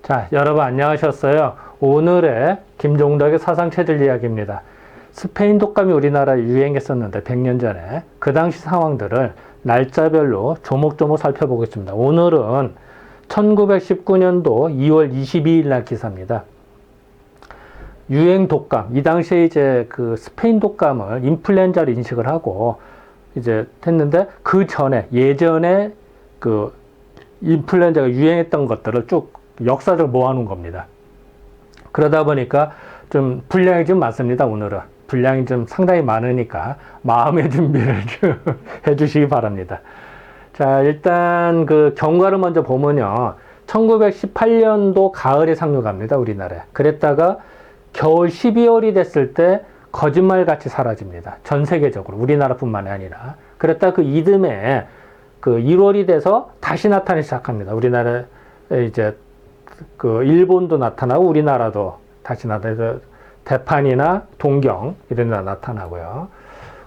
자, 여러분 안녕하셨어요. 오늘의 김종덕의 사상체질 이야기입니다. 스페인 독감이 우리나라에 유행했었는데 100년 전에 그 당시 상황들을 날짜별로 조목조목 살펴보겠습니다. 오늘은 1919년도 2월 22일 날 기사입니다. 유행 독감, 이 당시에 이제 그 스페인 독감을 인플루엔자로 인식을 하고 이제 했는데 그 전에 예전에 그 인플루엔자가 유행했던 것들을 쭉 역사적으로 모아놓은 겁니다. 그러다 보니까 좀 분량이 좀 많습니다. 오늘은 분량이 좀 상당히 많으니까 마음의 준비를 좀 해주시기 바랍니다. 자, 일단 그 경과를 먼저 보면요, 1918년도 가을에 상륙합니다, 우리나라에. 그랬다가 겨울 12월이 됐을 때 거짓말같이 사라집니다. 전 세계적으로, 우리나라뿐만이 아니라. 그랬다 그 이듬해 그 1월이 돼서 다시 나타나기 시작합니다. 우리나라에 이제 그 일본도 나타나고 우리나라도 다시 나타나서 대판이나 동경 이런 데 나타나고요.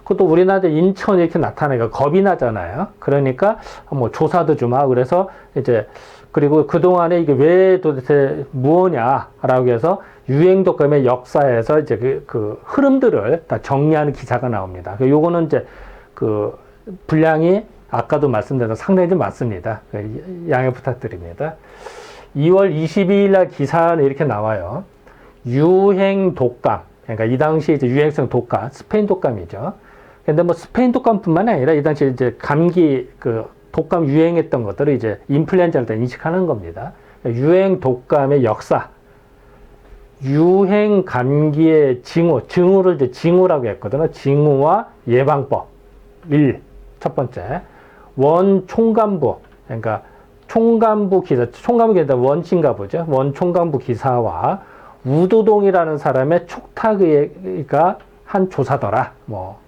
그것도 우리나라 인천 이렇게 나타나니까 겁이 나잖아요. 그러니까 뭐 조사도 좀 하고 그래서 이제 그리고 그동안에 이게 왜 도대체 무엇냐라고 해서 유행 독감의 역사에서 이제 그 흐름들을 다 정리하는 기사가 나옵니다. 요거는 이제 그 분량이 아까도 말씀드린 상당히 좀 많습니다. 양해 부탁드립니다. 2월 22일 날 기사는 이렇게 나와요. 유행 독감. 그러니까 이 당시 이제 유행성 독감, 스페인 독감이죠. 근데 뭐 스페인 독감뿐만 아니라 이 당시 이제 감기 그 독감 유행했던 것들을 이제 인플루엔자로 인식하는 겁니다. 유행 독감의 역사. 유행 감기의 징후를 이제 징후라고 했거든요. 징후와 예방법. 1. 첫 번째. 원총감부. 그러니까 총감부 기사, 총감부 기사 원친가부죠. 원총감부 기사와 우도동이라는 사람의 촉탁의가 한 조사더라. 뭐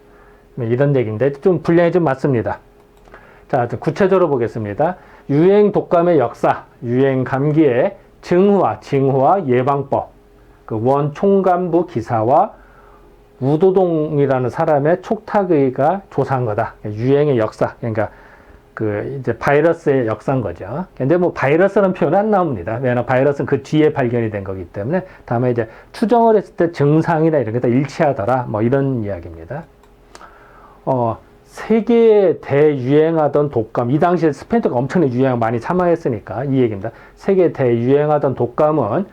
이런 얘기인데 좀 분량이 좀 맞습니다. 자, 구체적으로 보겠습니다. 유행 독감의 역사, 유행 감기의 징후와 예방법. 그 원총감부 기사와 우도동이라는 사람의 촉탁의가 조사한 거다. 유행의 역사. 그러니까 그 이제 바이러스의 역사인 거죠. 근데 뭐 바이러스라는 표현은 안 나옵니다. 왜냐하면 바이러스는 그 뒤에 발견이 된 거기 때문에 다음에 이제 추정을 했을 때 증상이나 이런 게 다 일치하더라. 뭐 이런 이야기입니다. 세계에 대유행하던 독감, 이 당시에 스페인 독감 엄청나게 유행 많이 사망했으니까 이 얘기입니다. 세계에 대유행하던 독감은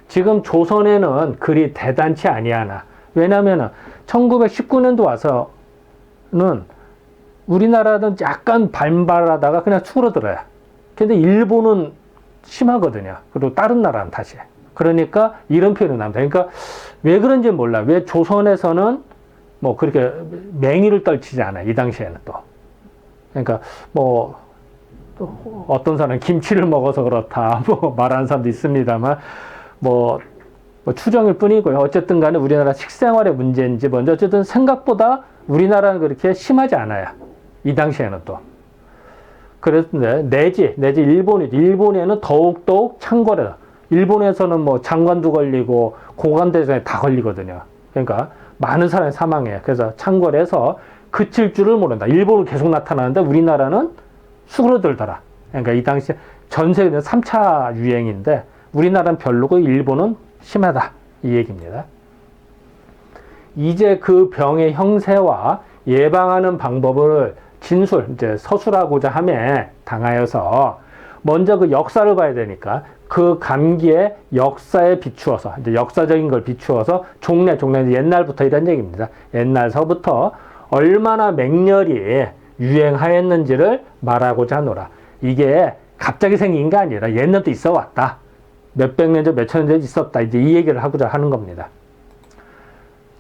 지금 조선에는 그리 대단치 아니하나. 왜냐하면 1919년도 와서는 우리나라는 약간 반발하다가 그냥 수그러들어요. 근데 일본은 심하거든요. 그리고 다른 나라는 다시. 그러니까 이런 표현이 나옵니다. 그러니까 왜 그런지 몰라. 왜 조선에서는 뭐 그렇게 맹위를 떨치지 않아요. 이 당시에는 또. 그러니까 뭐 어떤 사람은 김치를 먹어서 그렇다. 뭐 말하는 사람도 있습니다만 뭐 추정일 뿐이고요. 어쨌든 간에 우리나라 식생활의 문제인지 먼저 어쨌든 생각보다 우리나라는 그렇게 심하지 않아요. 이 당시에는 또. 그랬는데, 내지 일본에는 더욱더욱 창궐해요. 일본에서는 뭐 장관도 걸리고, 고관대장에 다 걸리거든요. 그러니까, 많은 사람이 사망해요. 그래서 창궐해서 그칠 줄을 모른다. 일본은 계속 나타나는데, 우리나라는 수그러들더라. 그러니까 이 당시 전 세계는 3차 유행인데, 우리나라는 별로고, 일본은 심하다. 이 얘기입니다. 이제 그 병의 형세와 예방하는 방법을 이제 서술하고자 함에 당하여서 먼저 그 역사를 봐야 되니까 그 감기의 역사에 비추어서 이제 역사적인 걸 비추어서 종래 옛날부터 이런 얘기입니다. 옛날서부터 얼마나 맹렬히 유행하였는지를 말하고자 하노라. 이게 갑자기 생긴 게 아니라 옛날부터 있어 왔다. 몇백 년 전, 몇천 년 전 있었다. 이제 이 얘기를 하고자 하는 겁니다.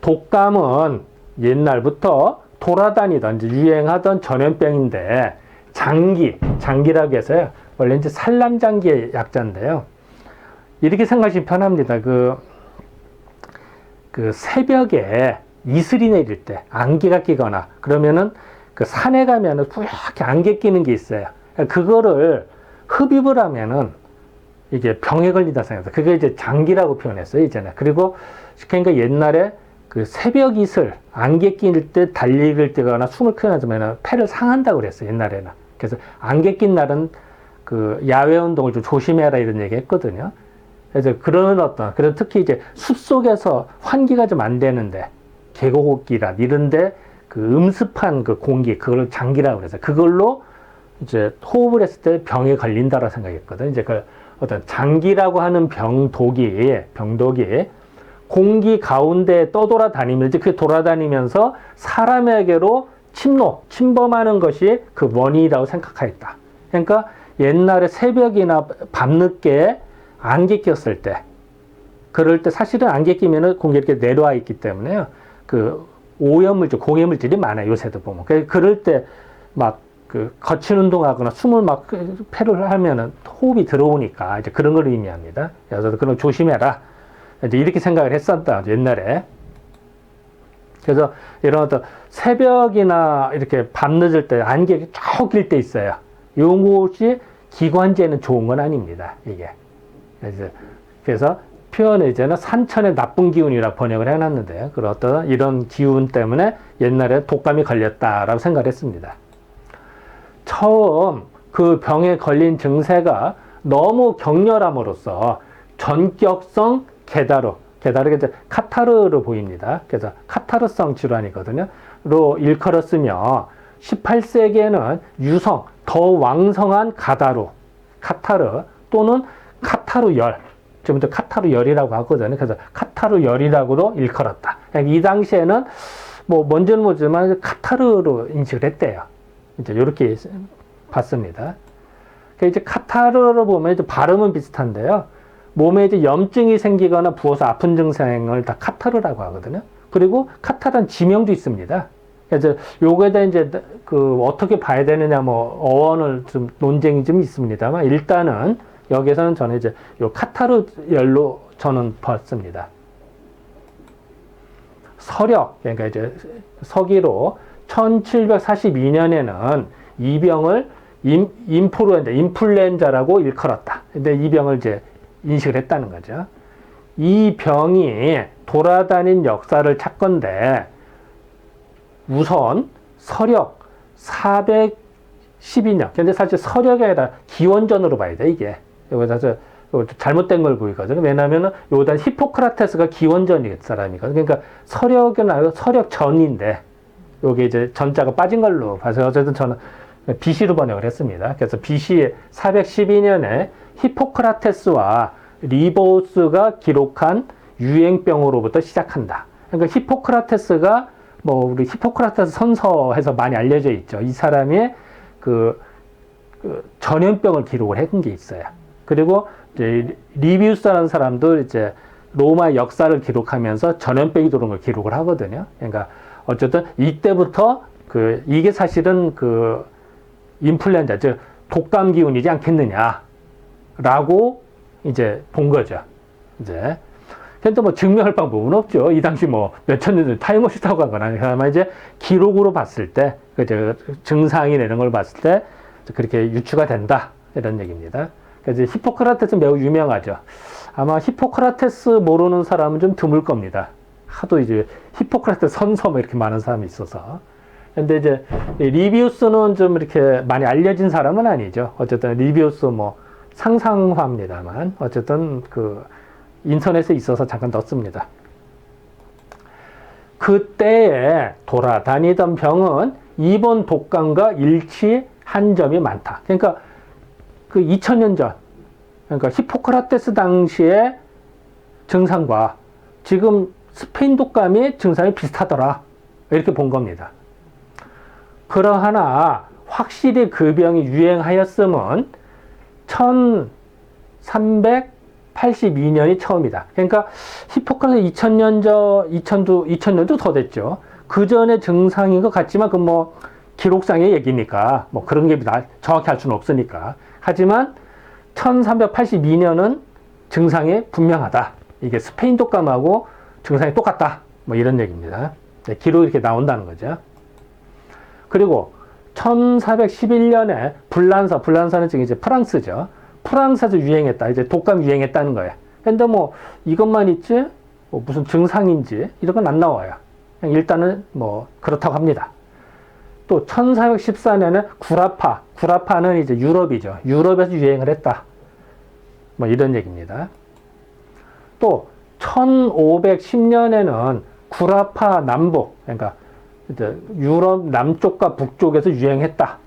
독감은 옛날부터 돌아다니던 이제 유행하던 전염병인데 장기라고 해서요. 원래 이제 산람장기의 약자인데요. 이렇게 생각하시면 편합니다. 그 새벽에 이슬이 내릴 때 안개가 끼거나 그러면은 그 산에 가면은 뿌옇게 안개 끼는 게 있어요. 그거를 흡입을 하면은 이게 병에 걸린다 생각해서 그게 이제 장기라고 표현했어요, 이제는. 그리고 그러니까 옛날에 그 새벽 이슬, 안개 낄 때 달리기를 뛰거나 숨을 크게 하면 폐를 상한다고 그랬어요, 옛날에는. 그래서 안개 낀 날은 그 야외 운동을 좀 조심해라 이런 얘기 했거든요. 그래서 그런 특히 이제 숲속에서 환기가 좀 안 되는데, 계곡이라 이런데 그 음습한 그 공기, 그걸 장기라고 그래서 그걸로 이제 호흡을 했을 때 병에 걸린다라고 생각했거든. 이제 그 어떤 장기라고 하는 병독이 공기 가운데 떠돌아다니면서 그게 돌아다니면서 사람에게로 침범하는 것이 그 원인이라고 생각하였다. 그러니까 옛날에 새벽이나 밤늦게 안개 꼈을 때, 그럴 때 사실은 안개 끼면은 공기가 이렇게 내려와 있기 때문에요. 그 오염물질, 공해물질이 많아요. 요새도 보면. 그럴 때 막 그 거친 운동하거나 숨을 막 패를 하면은 호흡이 들어오니까 이제 그런 걸 의미합니다. 그래서 그런 거 조심해라. 이제 이렇게 생각을 했었다. 옛날에. 그래서 이런 어떤 새벽이나 이렇게 밤늦을 때 안개가 쭉 낄 때 있어요. 이것이 기관지에는 좋은 건 아닙니다. 이게. 그래서 표현을 이제는 산천의 나쁜 기운이라 번역을 해놨는데요. 그런 어떤 이런 기운 때문에 옛날에 독감이 걸렸다라고 생각을 했습니다. 처음 그 병에 걸린 증세가 너무 격렬함으로써 전격성 게다르게 이제 카타르로 보입니다. 그래서 카타르성 질환이거든요. 로 일컬었으며 18세기에는 유성, 더 왕성한 카타르 또는 카타르열, 지금부터 카타르열이라고 하거든요. 그래서 카타르열이라고도 일컬었다. 이 당시에는 뭐 뭔지는 모르지만 카타르로 인식을 했대요. 이제 이렇게 봤습니다. 이제 카타르로 보면 이제 발음은 비슷한데요. 몸에 이제 염증이 생기거나 부어서 아픈 증상을 다 카타르라고 하거든요. 그리고 카타르는 지명도 있습니다. 그래서 요거에 대해 이제 그 어떻게 봐야 되느냐 뭐 어원을 좀 논쟁이 좀 있습니다만 일단은 여기서는 저는 이제 요 카타르열로 저는 봤습니다. 서력, 그러니까 이제 서기로 1742년에는 이 병을 인플루엔자라고 일컬었다. 근데 이 병을 이제 인식을 했다는 거죠. 이 병이 돌아다닌 역사를 찾건데 우선 서력 412년. 근데 사실 서력이 아니라 기원전으로 봐야 돼, 이게. 이거 사실 잘못된 걸 보이거든요. 왜냐면은 요단 히포크라테스가 기원전이 사람이거든요. 그러니까 서력은 아니고 서력전인데 요게 이제 전자가 빠진 걸로 봐서 어쨌든 저는 BC로 번역을 했습니다. 그래서 BC 412년에 히포크라테스와 리보스가 기록한 유행병으로부터 시작한다. 그러니까 히포크라테스가 뭐 우리 히포크라테스 선서에서 많이 알려져 있죠. 이 사람이 그 전염병을 기록을 한 게 있어요. 그리고 이제 리비우스라는 사람도 이제 로마 역사를 기록하면서 전염병이 들어온 걸 기록을 하거든요. 그러니까 어쨌든 이때부터 이게 사실은 인플루엔자, 즉 독감 기운이지 않겠느냐라고 이제 본 거죠. 이제 근데 뭐 증명할 방법은 없죠. 이 당시 뭐 몇천 년 전 타임머신 타고 가거나 아마 이제 기록으로 봤을 때 증상이 내는 걸 봤을 때 그렇게 유추가 된다 이런 얘기입니다. 그래서 히포크라테스 매우 유명하죠. 아마 히포크라테스 모르는 사람은 좀 드물 겁니다. 하도 이제 히포크라테스 선서 뭐 이렇게 많은 사람이 있어서. 근데 이제 리비우스는 좀 이렇게 많이 알려진 사람은 아니죠. 어쨌든 리비우스 뭐 상상화입니다만 어쨌든 인터넷에 있어서 잠깐 넣었습니다. 그때에 돌아다니던 병은 이번 독감과 일치한 점이 많다. 그러니까 2000년 전, 그러니까 히포크라테스 당시의 증상과 지금 스페인 독감의 증상이 비슷하더라. 이렇게 본 겁니다. 그러하나 확실히 그 병이 유행하였음은 1382년이 처음이다. 그러니까 히포크라테스 2000년도 더 됐죠. 그 전에 증상인 것 같지만 뭐 기록상의 얘기니까 뭐 그런 게 정확히 할 수는 없으니까. 하지만 1382년은 증상이 분명하다. 이게 스페인 독감하고 증상이 똑같다. 뭐 이런 얘기입니다. 네, 기록이 이렇게 나온다는 거죠. 그리고 1411년에 불란사는 지금 이제 프랑스죠. 프랑스에서 유행했다. 이제 독감 유행했다는 거예요. 근데 뭐 이것만 있지, 뭐 무슨 증상인지 이런 건 안 나와요. 그냥 일단은 뭐 그렇다고 합니다. 또 1414년에 구라파는 이제 유럽이죠. 유럽에서 유행을 했다. 뭐 이런 얘기입니다. 또 1510년에는 구라파 남북, 그러니까 이제 유럽 남쪽과 북쪽에서 유행했다.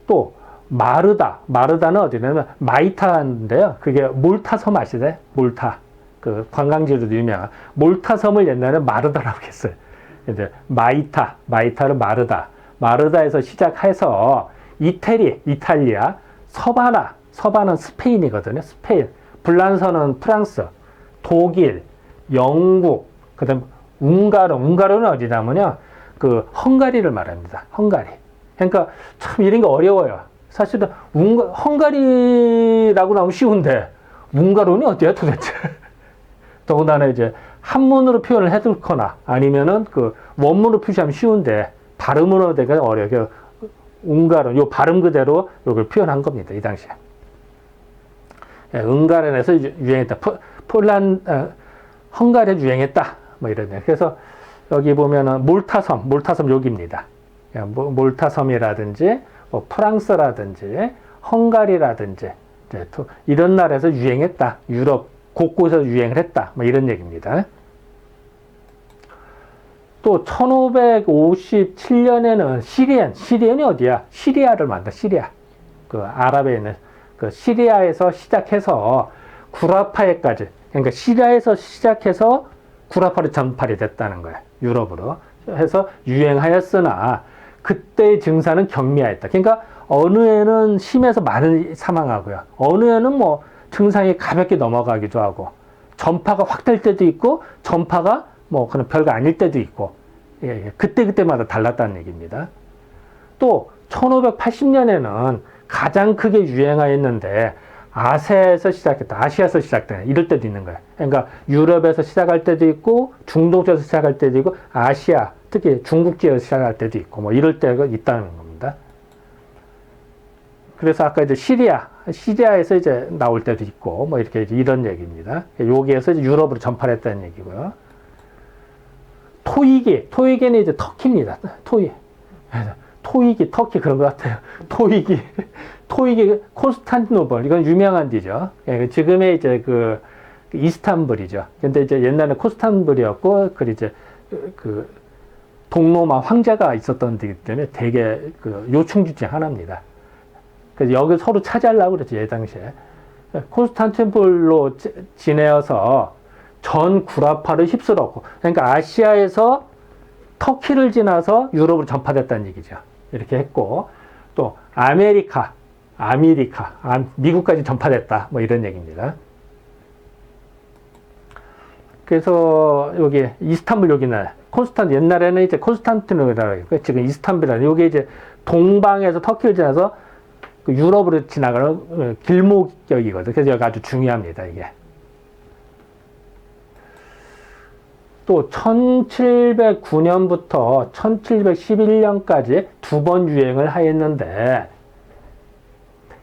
또 마르다는 어디냐면 마이타인데요. 그게 몰타 섬 아시나요? 몰타. 그 관광지로도 유명한 몰타 섬을 옛날에 마르다라고 했어요. 이제 마이타를 마르다에서 시작해서 이탈리아, 서바는 스페인이거든요. 스페인, 불란서는 프랑스, 독일, 영국, 그다음 웅가르는 어디냐면요. 그 헝가리를 말합니다. 헝가리. 그러니까 참 이런 게 어려워요. 사실은 헝가리라고 나오면 쉬운데 웅가르는 어디야 도대체? 더군다나 이제 한문으로 표현을 해둘거나 아니면은 그 원문으로 표시하면 쉬운데 발음으로 되게 어려워요. 웅가르, 요 발음 그대로 요걸 표현한 겁니다. 이 당시에. 예, 웅가르에서 유행했다. 헝가리에 유행했다. 뭐 이러네요. 그래서 여기 보면은 몰타섬 여기입니다. 몰타섬이라든지 뭐 프랑스라든지 헝가리라든지 이런 나라에서 유행했다. 유럽 곳곳에서 유행을 했다. 뭐 이런 얘기입니다. 또 1557년에는 시리안이 어디야? 시리아를 만다. 시리아. 그 아랍에 있는 그 시리아에서 시작해서 구라파에까지. 그러니까 시리아에서 시작해서 구라파로 전파이 됐다는 거예요. 유럽으로 해서 유행하였으나 그때의 증상은 경미하였다. 그러니까 어느 해는 심해서 많은 사망하고요. 어느 해는 뭐 증상이 가볍게 넘어가기도 하고 전파가 확 될 때도 있고 전파가 뭐 그냥 별거 아닐 때도 있고 그때마다 달랐다는 얘기입니다. 또 1580년에는 가장 크게 유행하였는데 아시아에서 시작된 이럴 때도 있는 거예요. 그러니까 유럽에서 시작할 때도 있고 중동에서 시작할 때도 있고 아시아 특히 중국 지역에서 시작할 때도 있고 뭐 이럴 때가 있다는 겁니다. 그래서 아까 이제 시리아에서 이제 나올 때도 있고 뭐 이렇게 이제 이런 얘기입니다. 여기에서 이제 유럽으로 전파했다는 얘기고요. 토이기는 이제 터키입니다. 터키 그런 것 같아요. 토이기 콘스탄티노플 이건 유명한 데죠. 지금의 이제 그 이스탄불이죠. 근데 이제 옛날에 콘스탄티노플이었고 그 이제 그 동로마 황제가 있었던 데이기 때문에 되게 그 요충지 중 하나입니다. 그래서 여기 서로 차지하려고 그랬죠. 예 당시에 콘스탄티노플로 지내어서 전 구라파를 휩쓸었고, 그러니까 아시아에서 터키를 지나서 유럽으로 전파됐다는 얘기죠. 이렇게 했고, 또 미국까지 전파됐다. 뭐 이런 얘기입니다. 그래서 여기 이스탄불 여기는 옛날에는 이제 콘스탄티노플이라고 했고요. 지금 이스탄불이라는 여기 이제 동방에서 터키를 지나서 그 유럽으로 지나가는 길목역이거든요. 그래서 여기 아주 중요합니다. 이게. 또 1709년부터 1711년까지 두 번 유행을 하였는데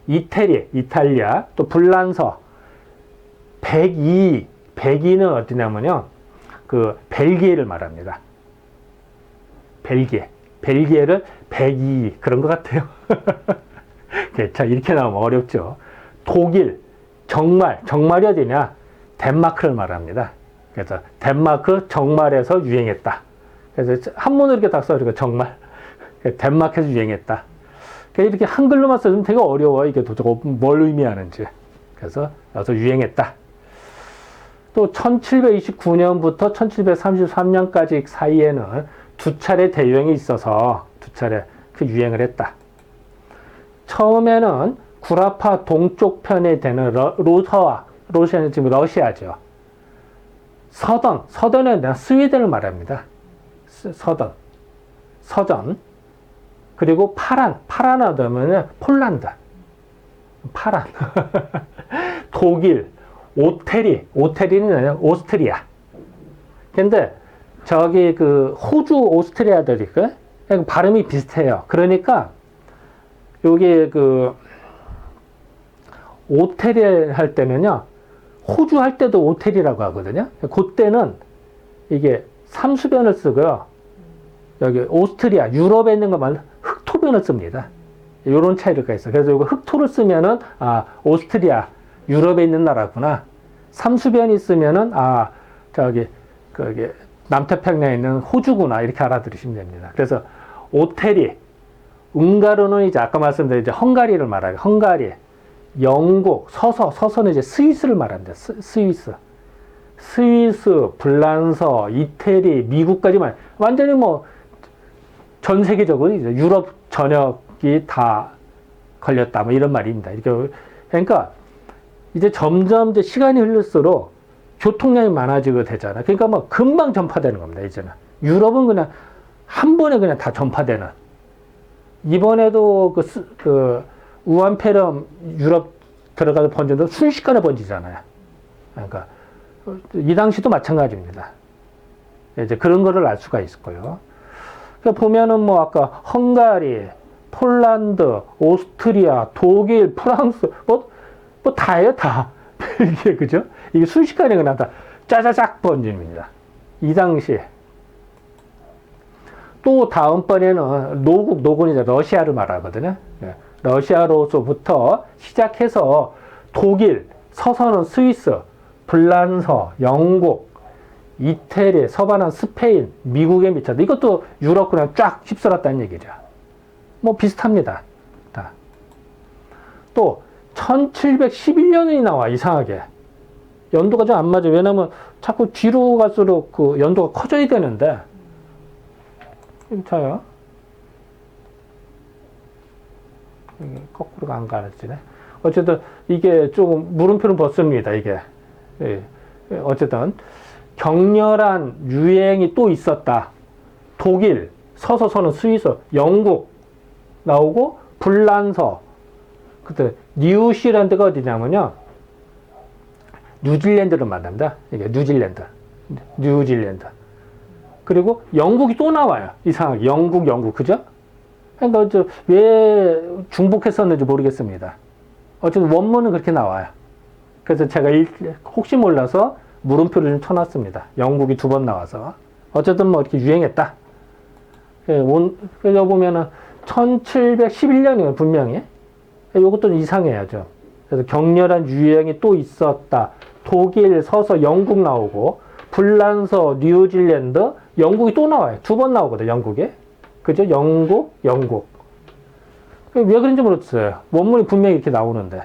이탈리아, 또 불란서, 백이는 어디냐면요. 그 벨기에를 말합니다. 벨기에를 백이 그런 것 같아요. 자, 이렇게 나오면 어렵죠. 독일, 정말이 어디냐? 덴마크를 말합니다. 그래서 덴마크 정말에서 유행했다. 그래서 한문으로 이렇게 딱 써요. 정말. 덴마크에서 유행했다. 이렇게 한글로만 써주면 되게 어려워. 이게 도대체 뭘 의미하는지. 그래서 여기서 유행했다. 또 1729년부터 1733년까지 사이에는 두 차례 대유행이 있어서 두 차례 그 유행을 했다. 처음에는 구라파 동쪽 편에 되는 러시아는 지금 러시아죠. 서던은 스웨덴을 말합니다. 서전. 그리고 파란은 어디냐면 폴란드. 독일, 오테리는 오스트리아. 근데 저기 그 호주 오스트리아들이 발음이 비슷해요. 그러니까 여기 그 오테리 할 때는요. 호주 할 때도 오텔이라고 하거든요. 그때는 이게 삼수변을 쓰고요. 여기 오스트리아, 유럽에 있는 것만 흑토변을 씁니다. 이런 차이가 있어요. 그래서 이거 흑토를 쓰면은, 오스트리아, 유럽에 있는 나라구나. 삼수변이 있으면은, 아, 저기, 거기, 남태평양에 있는 호주구나, 이렇게 알아들으시면 됩니다. 그래서, 오테리, 웅가르는 이제 아까 말씀드린 이제 헝가리를 말하고, 헝가리, 영국, 서서는 이제 스위스를 말합니다. 스위스. 스위스, 불란서, 이태리, 미국까지 완전히 뭐, 전 세계적으로 이제 유럽 전역이 다 걸렸다, 뭐 이런 말입니다. 이렇게, 그러니까, 이제 점점 이제 시간이 흐를수록 교통량이 많아지게 되잖아. 그러니까 뭐 금방 전파되는 겁니다, 이제는. 유럽은 그냥 한 번에 그냥 다 전파되는. 이번에도 그 우한폐렴 유럽 들어가서 번지도 순식간에 번지잖아요. 그러니까 이 당시도 마찬가지입니다. 이제 그런 거를 알 수가 있을 거예요. 그러니까 보면은 뭐 아까 헝가리, 폴란드, 오스트리아, 독일, 프랑스, 뭐 다예요, 다. 벨기에, 그죠? 이게 순식간에 그냥 다 짜자작 번집니다. 이 당시에. 또 다음번에는 노국은 이제 러시아를 말하거든요. 러시아로서부터 시작해서 독일, 서서는 스위스, 불란서, 영국, 이태리, 서반은 스페인, 미국에 미쳤다. 이것도 유럽 그냥 쫙 휩쓸었다는 얘기죠. 뭐 비슷합니다. 다. 또 1711년이 나와, 이상하게. 연도가 좀 안 맞아. 왜냐면 자꾸 뒤로 갈수록 그 연도가 커져야 되는데. 괜찮아요? 거꾸로가 안 가르치네. 어쨌든 이게 조금 물음표는 벗습니다, 이게. 예. 어쨌든 격렬한 유행이 또 있었다. 독일, 서서는 스위스, 영국 나오고 불란서. 그때 뉴질랜드가 어디냐면요. 뉴질랜드를 말합니다. 이게 뉴질랜드. 그리고 영국이 또 나와요. 이상하게. 영국, 그죠? 그러니까 왜 중복했었는지 모르겠습니다. 어쨌든 원문은 그렇게 나와요. 그래서 제가 혹시 몰라서 물음표를 좀 쳐놨습니다. 영국이 2번 나와서. 어쨌든 뭐 이렇게 유행했다. 그래서 보면은 1711년이에요, 분명히. 이것도 이상해요, 좀. 그래서 격렬한 유행이 또 있었다. 독일, 서서, 영국 나오고, 불란서, 뉴질랜드, 영국이 또 나와요. 2번 나오거든요, 영국에. 그죠? 영국. 왜 그런지 모르겠어요. 원문이 분명히 이렇게 나오는데.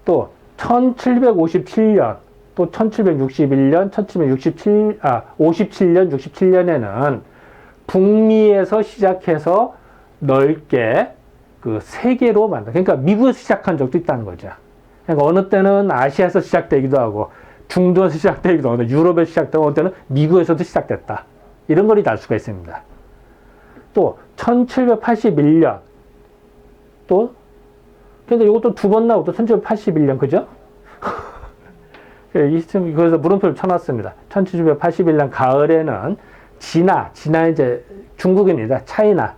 또, 1757년, 또 1761년, 57년, 67년에는 북미에서 시작해서 넓게 그 세계로 만든, 그러니까 미국에서 시작한 적도 있다는 거죠. 그러니까 어느 때는 아시아에서 시작되기도 하고, 중동에서 시작되기도 하고, 유럽에서 시작되고, 어느 때는 미국에서도 시작됐다. 이런 걸 알 수가 있습니다. 또 1781년 또 근데 이것도 2번 나오고 또 1781년 그죠? 그래서 물음표를 쳐놨습니다. 1781년 가을에는 진화 이제 중국입니다. 차이나.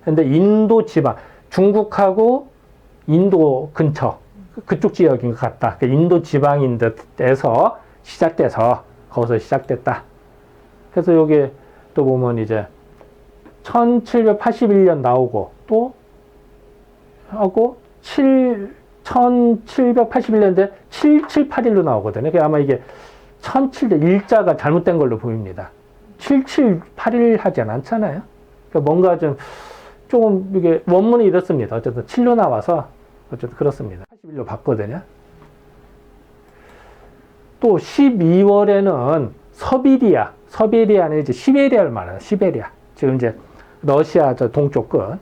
근데 인도 지방, 중국하고 인도 근처 그쪽 지역인 것 같다. 인도 지방인 듯해서 시작돼서 거기서 시작됐다. 그래서 여기 또 보면 이제 1781년 나오고 또 하고 1781년인데 7781로 나오거든요. 아마 이게 1700 일자가 잘못된 걸로 보입니다. 7781 하지 않잖아요. 그러니까 뭔가 조금 이게 원문이 이렇습니다. 어쨌든 7로 나와서 어쨌든 그렇습니다. 81로 봤거든요. 또 12월에는 서베리아는 이제 시베리아를 말해요. 시베리아. 지금 이제 러시아 저 동쪽 끝.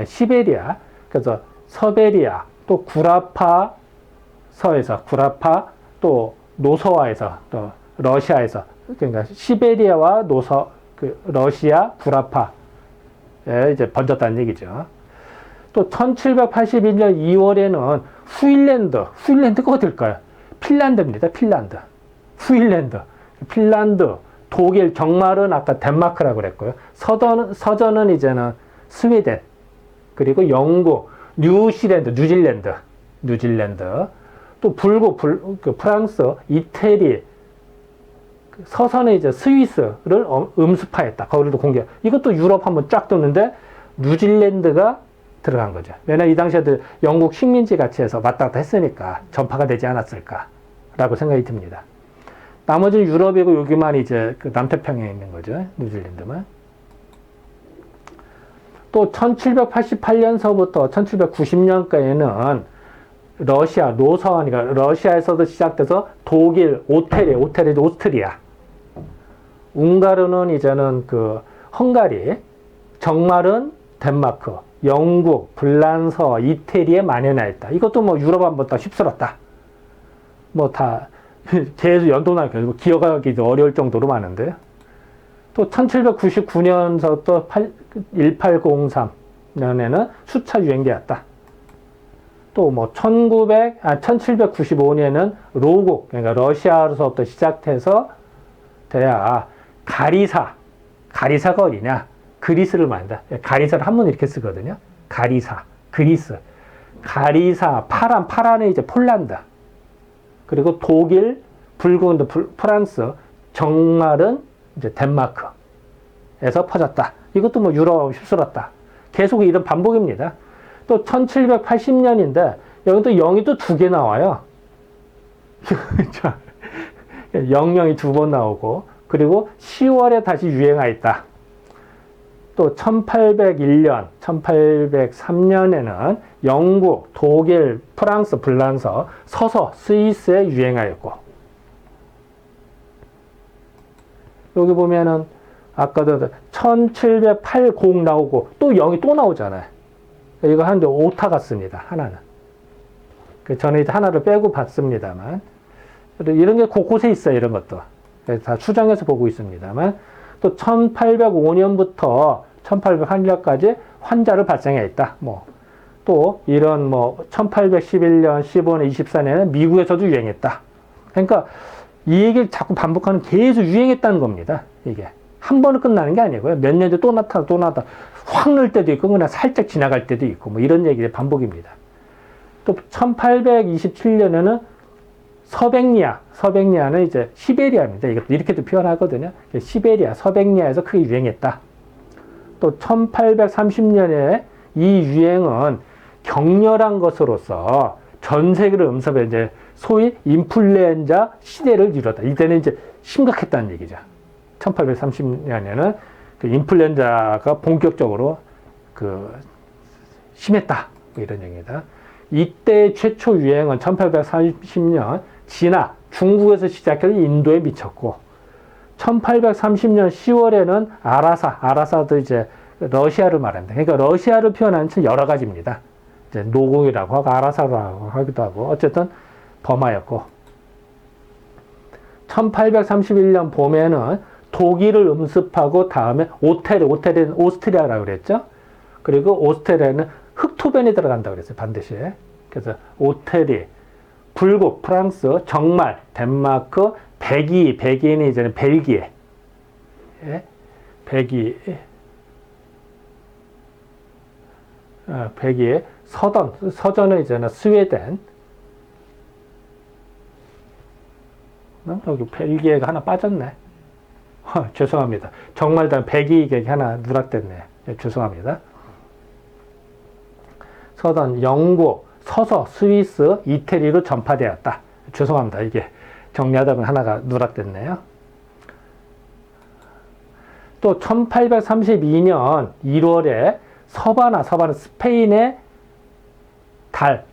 시베리아. 그래서 서베리아, 또 구라파, 또 노서와에서, 또 러시아에서. 그러니까 시베리아와 러시아, 구라파에 이제 번졌다는 얘기죠. 또 1781년 2월에는 후일랜드가 어딜까요? 핀란드입니다. 핀란드, 독일, 정말은 아까 덴마크라고 그랬고요. 서전은 이제는 스웨덴, 그리고 영국, 뉴질랜드, 또 프랑스, 이태리, 서서는 이제 스위스를 음습화했다. 거기도 이것도 유럽 한번 쫙 떴는데, 뉴질랜드가 들어간 거죠. 왜냐면 이 당시에도 영국 식민지 같이 해서 왔다 갔다 했으니까 전파가 되지 않았을까라고 생각이 듭니다. 나머지는 유럽이고 여기만 이제 그 남태평양에 있는 거죠. 뉴질랜드만. 또 1788년서부터 1790년까지는 러시아, 노서원, 그러니까 러시아에서도 시작돼서 독일, 오스트리아, 웅가르는 이제는 그 헝가리, 정말은 덴마크, 영국, 불란서, 이태리에 만연하였다. 이것도 뭐 유럽 한번 휩쓸었다. 뭐 다 계속 연도나 기억하기도 어려울 정도로 많은데요. 또 1799년서부터 1803년에는 수차 유행되었다. 또 뭐 1795년에는 로국, 그러니까 러시아로서부터 시작해서 돼야 가리사가 어디냐? 그리스를 말한다. 가리사를 한번 이렇게 쓰거든요. 가리사, 그리스. 가리사, 파란은 이제 폴란드. 그리고 독일, 붉은 프랑스, 정말은 이제 덴마크에서 퍼졌다. 이것도 뭐 유럽하고 휩쓸었다. 계속 이런 반복입니다. 또 1780년인데 여기 또 0이 또 2개 나와요. 00이 2번 나오고 그리고 10월에 다시 유행하였다. 또 1801년, 1803년에는 영국, 독일, 프랑스, 불란서, 서서, 스위스에 유행하였고 여기 보면은 아까도 1780 나오고 또 0이 또 나오잖아요. 이거 하는데 오타 같습니다. 하나는. 저는 이제 하나를 빼고 봤습니다만 이런 게 곳곳에 있어요. 이런 것도. 다 추정해서 보고 있습니다만 또 1805년부터 1808년까지 환자를 발생했다. 뭐 또 이런 뭐 1811년, 15년, 24년에는 미국에서도 유행했다. 그러니까 이 얘기를 자꾸 반복하는 계속 유행했다는 겁니다. 이게 한 번은 끝나는 게 아니고요. 몇 년째 또 나타나 확 늘 때도 있고 그냥 살짝 지나갈 때도 있고 뭐 이런 얘기의 반복입니다. 또 1827년에는 서백리아는 이제 시베리아입니다. 이것도 이렇게도 표현하거든요. 시베리아, 서백리아에서 크게 유행했다. 또 1830년에 이 유행은 격렬한 것으로서 전 세계를 음습해 이제 소위 인플루엔자 시대를 이뤘다. 이때는 이제 심각했다는 얘기죠. 1830년에는 그 인플루엔자가 본격적으로 그 심했다. 뭐 이런 얘기입니다. 이때 최초 유행은 1830년 중국에서 시작해서 인도에 미쳤고 1830년 10월에는 아라사도 이제 러시아를 말합니다. 그러니까 러시아를 표현하는 여러 가지입니다. 이제 노공이라고 하고 아라사라고 하기도 하고 어쨌든 버마였고 1831년 봄에는 독일을 음습하고 다음에 오스트리아는 오스트리아라고 그랬죠. 그리고 오스트리아는 흑토변이 들어간다고 그랬어요. 반드시. 그래서 오스트리, 불국, 프랑스, 정말, 덴마크, 백인이 이제는 벨기에. 백이에 서전은 이제는 스웨덴. 여기 벨기에가 하나 빠졌네. 죄송합니다. 정말 다 백이게 하나 누락됐네. 죄송합니다. 서던, 영국, 서서, 스위스, 이태리로 전파되었다. 죄송합니다. 이게 정리하다 보면 하나가 누락됐네요. 또 1832년 1월에 서바나는 스페인의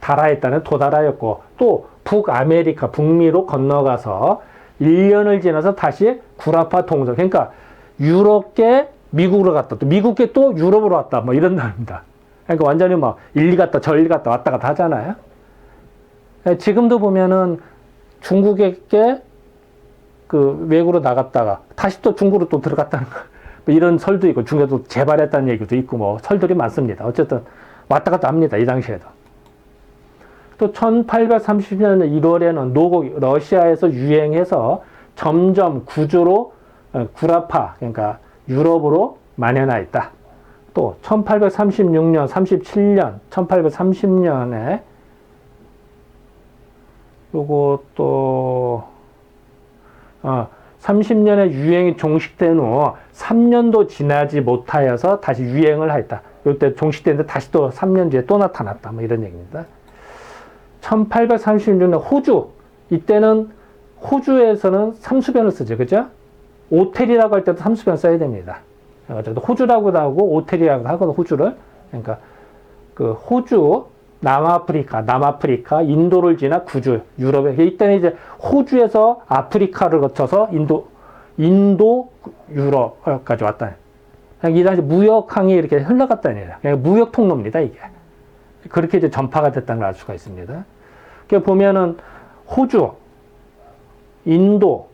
다라했다는 도다라였고 또 북아메리카, 북미로 건너가서 1년을 지나서 다시 구라파 동서. 그러니까 유럽계 미국으로 갔다 또 미국계 또 유럽으로 왔다 뭐 이런 말입니다. 그러니까 완전히 뭐 일리 갔다 저리 갔다 왔다 갔다 하잖아요. 지금도 보면은 중국에게 그 외국으로 나갔다가 다시 또 중국으로 또 들어갔다는 거. 뭐 이런 설도 있고 중국에도 재발했다는 얘기도 있고 뭐 설들이 많습니다. 어쨌든 왔다 갔다 합니다. 이 당시에도. 또 1830년 1월에는 노곡 러시아에서 유행해서 점점 구조로 구라파 그러니까 유럽으로 만연하였다. 또 1836년, 37년, 1830년에 요거 또 30년의 유행이 종식된 후 3년도 지나지 못하여서 다시 유행을 하였다. 이때 종식됐는데 다시 또 3년 뒤에 또 나타났다. 뭐 이런 얘기입니다. 1836년 호주. 이때는 호주에서는 삼수변을 쓰죠. 그죠? 오텔이라고 할 때도 삼수변 써야 됩니다. 호주라고도 하고 오텔이라고도 하거든, 호주를. 그러니까 그 호주, 남아프리카, 인도를 지나 구주, 유럽에. 이때는 이제 호주에서 아프리카를 거쳐서 인도, 유럽까지 왔다. 이 당시 무역항이 이렇게 흘러갔다는 얘기예요. 그냥 무역 통로입니다, 이게. 그렇게 이제 전파가 됐다는 걸 알 수가 있습니다. 보면은 호주, 인도,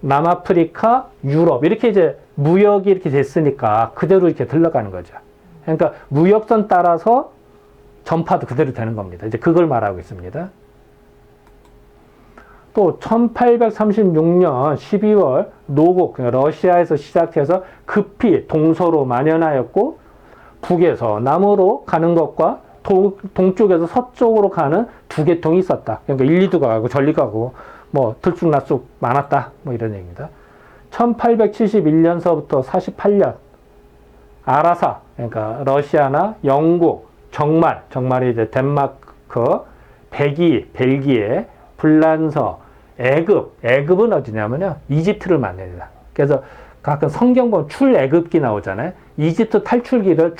남아프리카, 유럽 이렇게 이제 무역이 이렇게 됐으니까 그대로 이렇게 흘러가는 거죠. 그러니까 무역선 따라서 전파도 그대로 되는 겁니다. 이제 그걸 말하고 있습니다. 또 1836년 12월 노국, 러시아에서 시작해서 급히 동서로 만연하였고 북에서 남으로 가는 것과 동쪽에서 서쪽으로 가는 두 계통이 있었다. 그러니까 일리도 가고 전리 가고 뭐 들쑥날쑥 많았다. 뭐 이런 얘기입니다. 1871년서부터 48년 아라사, 그러니까 러시아나 영국, 정말이 이제 덴마크, 백이, 벨기에, 불란서, 애굽은 어디냐면요, 이집트를 말합니다. 그래서 가끔 성경 보면 출애굽기 나오잖아요. 이집트 탈출기를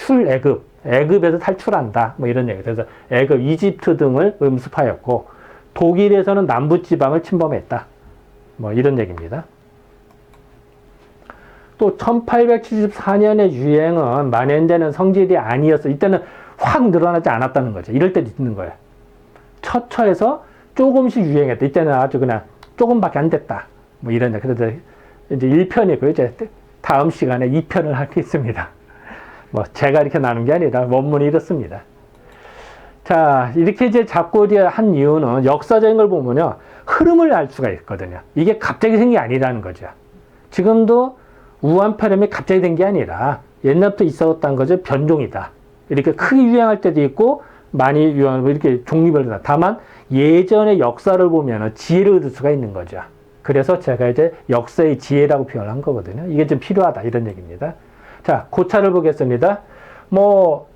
애굽에서 탈출한다. 뭐 이런 얘기. 그래서 애굽, 이집트 등을 음습하였고, 독일에서는 남부지방을 침범했다. 뭐 이런 얘기입니다. 또 1874년의 유행은 만연되는 성질이 아니었어. 이때는 확 늘어나지 않았다는 거죠. 이럴 때도 있는 거예요. 처처에서 조금씩 유행했다. 이때는 아주 그냥 조금밖에 안 됐다. 뭐 이런 얘기. 그래서 이제 1편이고 이제 다음 시간에 2편을 하겠습니다. 뭐 제가 이렇게 나눈 게 아니라 원문이 이렇습니다. 자, 이렇게 이제 잡고 한 이유는 역사적인 걸 보면요, 흐름을 알 수가 있거든요. 이게 갑자기 생긴 게 아니라는 거죠. 지금도 우한폐렴이 갑자기 된 게 아니라 옛날부터 있었던 거죠. 변종이다. 이렇게 크게 유행할 때도 있고 많이 유행하고 이렇게 종류별로. 다만 예전의 역사를 보면 지혜를 얻을 수가 있는 거죠. 그래서 제가 이제 역사의 지혜라고 표현한 거거든요. 이게 좀 필요하다 이런 얘기입니다. 자, 고차를 보겠습니다. 뭐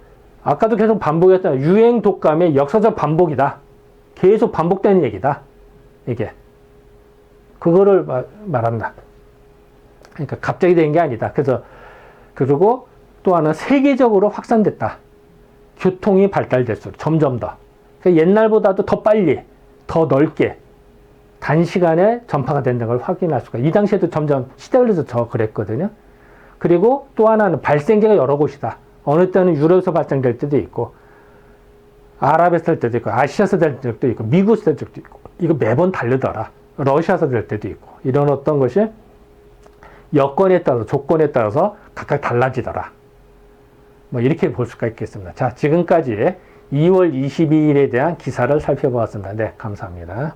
아까도 계속 반복했잖아요. 유행 독감의 역사적 반복이다. 계속 반복되는 얘기다. 이게 그거를 말한다. 그러니까 갑자기 된 게 아니다. 그리고 또 하나 세계적으로 확산됐다. 교통이 발달될수록 점점 더. 그러니까 옛날보다도 더 빨리, 더 넓게 단시간에 전파가 된다는 걸 확인할 수가. 이 당시에도 점점 시대가 흘러서 더 그랬거든요. 그리고 또 하나는 발생지가 여러 곳이다. 어느 때는 유럽에서 발생될 때도 있고, 아랍에서 될 때도 있고, 아시아에서 될 때도 있고, 미국에서 될 때도 있고, 이거 매번 다르더라. 러시아에서 될 때도 있고, 이런 어떤 것이 여건에 따라서, 조건에 따라서 각각 달라지더라. 뭐 이렇게 볼 수가 있겠습니다. 자, 지금까지 2월 22일에 대한 기사를 살펴보았습니다. 네, 감사합니다.